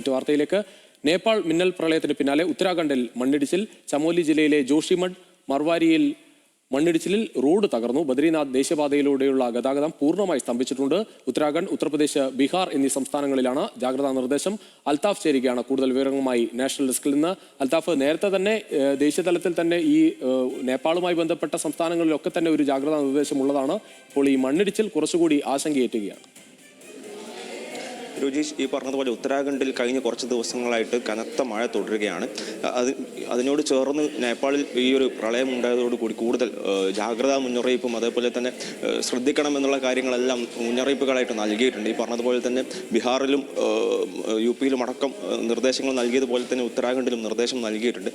മറ്റു വാർത്തയിലേക്ക് നേപ്പാൾ മിന്നൽ പ്രളയത്തിന് പിന്നാലെ ഉത്തരാഖണ്ഡിൽ മണ്ണിടിച്ചിൽ. ചമോലി ജില്ലയിലെ ജോഷിമഠ് മർവാരിയിൽ മണ്ണിടിച്ചിലിൽ റോഡ് തകർന്നു. ബദ്രിനാഥ് ദേശീയപാതയിലൂടെയുള്ള ഗതാഗതം പൂർണ്ണമായി സ്തംഭിച്ചിട്ടുണ്ട്. ഉത്തരാഖണ്ഡ്, ഉത്തർപ്രദേശ്, ബീഹാർ എന്നീ സംസ്ഥാനങ്ങളിലാണ് ജാഗ്രതാ നിർദ്ദേശം. അൽതാഫ് ചേരുകയാണ് കൂടുതൽ വിവരങ്ങളുമായി നാഷണൽ ഡെസ്കിൽ നിന്ന്. അൽതാഫ്, നേരത്തെ തന്നെ ദേശീയ തലത്തിൽ തന്നെ ഈ നേപ്പാളുമായി ബന്ധപ്പെട്ട സംസ്ഥാനങ്ങളിലൊക്കെ തന്നെ ഒരു ജാഗ്രതാ നിർദ്ദേശം ഉള്ളതാണ്. ഇപ്പോൾ ഈ മണ്ണിടിച്ചിൽ കുറച്ചുകൂടി ആശങ്കയേറ്റുകയാണ്. രുചീഷ്, ഈ പറഞ്ഞതുപോലെ ഉത്തരാഖണ്ഡിൽ കഴിഞ്ഞ കുറച്ച് ദിവസങ്ങളായിട്ട് കനത്ത മഴ തുടരുകയാണ്. അതിനോട് ചേർന്ന് നേപ്പാളിൽ ഈ ഒരു പ്രളയം ഉണ്ടായതോടുകൂടി കൂടുതൽ ജാഗ്രതാ മുന്നറിയിപ്പും അതേപോലെ തന്നെ ശ്രദ്ധിക്കണം എന്നുള്ള കാര്യങ്ങളെല്ലാം മുന്നറിയിപ്പുകളായിട്ട് നൽകിയിട്ടുണ്ട്. ഈ പറഞ്ഞതുപോലെ തന്നെ ബീഹാറിലും യു പിയിലും അടക്കം നിർദ്ദേശങ്ങൾ നൽകിയതുപോലെ തന്നെ ഉത്തരാഖണ്ഡിലും നിർദ്ദേശം നൽകിയിട്ടുണ്ട്.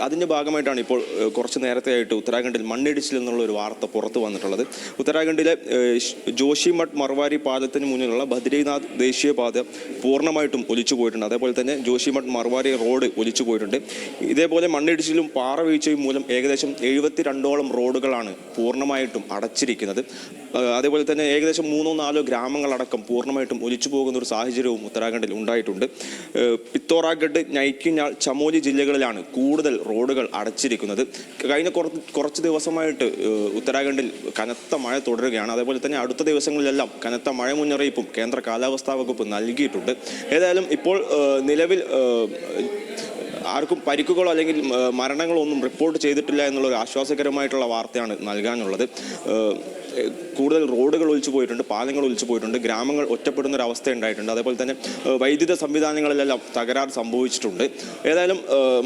അതിൻ്റെ ഭാഗമായിട്ടാണ് ഇപ്പോൾ കുറച്ച് നേരത്തെയായിട്ട് ഉത്തരാഖണ്ഡിൽ മണ്ണിടിച്ചിൽ എന്നുള്ള ഒരു വാർത്ത പുറത്തു വന്നിട്ടുള്ളത്. ഉത്തരാഖണ്ഡിലെ ജോഷിമഠ് മർവാരി പാലത്തിന് മുന്നിലുള്ള ബദ്രിനാഥ് ദേശീയപാത പൂർണ്ണമായിട്ടും ഒലിച്ചു പോയിട്ടുണ്ട്. അതേപോലെ തന്നെ ജോഷിമഠ് മർവാരി റോഡ് ഒലിച്ചു പോയിട്ടുണ്ട്. ഇതേപോലെ മണ്ണിടിച്ചിലും പാറവീഴ്ചയും മൂലം ഏകദേശം 72ഓളം റോഡുകളാണ് പൂർണ്ണമായിട്ടും അടച്ചിരിക്കുന്നത്. അതേപോലെ തന്നെ ഏകദേശം 3-4 ഗ്രാമങ്ങളടക്കം പൂർണ്ണമായിട്ടും ഒലിച്ചു പോകുന്ന ഒരു സാഹചര്യവും ഉത്തരാഖണ്ഡിൽ ഉണ്ടായിട്ടുണ്ട്. പിത്തോറാഗഡ്, നൈക്കിനാൾ, ചമോലി ജില്ലകളിലാണ് കൂടുതൽ റോഡുകൾ അടച്ചിരിക്കുന്നത്. കഴിഞ്ഞ കുറച്ച് ദിവസമായിട്ട് ഉത്തരാഖണ്ഡിൽ കനത്ത മഴ തുടരുകയാണ്. അതേപോലെ തന്നെ അടുത്ത ദിവസങ്ങളിലെല്ലാം കനത്ത മഴ മുന്നറിയിപ്പും കേന്ദ്ര കാലാവസ്ഥാ വകുപ്പ് നൽകിയിട്ടുണ്ട്. ഏതായാലും ഇപ്പോൾ നിലവിൽ ആർക്കും പരിക്കുകളോ അല്ലെങ്കിൽ മരണങ്ങളോ ഒന്നും റിപ്പോർട്ട് ചെയ്തിട്ടില്ല എന്നുള്ളൊരു ആശ്വാസകരമായിട്ടുള്ള വാർത്തയാണ് നൽകാനുള്ളത്. കൂടുതൽ റോഡുകൾ ഒലിച്ചു പോയിട്ടുണ്ട്, പാലങ്ങൾ ഒലിച്ചു പോയിട്ടുണ്ട്, ഗ്രാമങ്ങൾ ഒറ്റപ്പെടുന്ന ഒരു അവസ്ഥ ഉണ്ടായിട്ടുണ്ട്. അതേപോലെ തന്നെ വൈദ്യുത സംവിധാനങ്ങളിലെല്ലാം തകരാർ സംഭവിച്ചിട്ടുണ്ട്. ഏതായാലും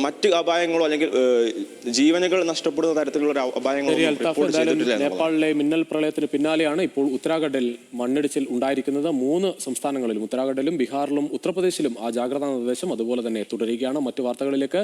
മറ്റ് അപായങ്ങളോ അല്ലെങ്കിൽ ജീവനുകൾ നഷ്ടപ്പെടുന്ന തരത്തിലുള്ള ഒരു അപായങ്ങളോ റിപ്പോർട്ട് ചെയ്തിട്ടില്ല. നേപ്പാളിലെ മിന്നൽ പ്രളയത്തിന് പിന്നാലെയാണ് ഇപ്പോൾ ഉത്തരാഖണ്ഡിൽ മണ്ണിടിച്ചിൽ ഉണ്ടായിരിക്കുന്നത്. 3 സംസ്ഥാനങ്ങളിലും ഉത്തരാഖണ്ഡിലും ബീഹാറിലും ഉത്തർപ്രദേശിലും ആ ജാഗ്രതാ നിർദ്ദേശം അതുപോലെ തന്നെ തുടരുകയാണ്. മറ്റു വാർത്തകളിലേക്ക്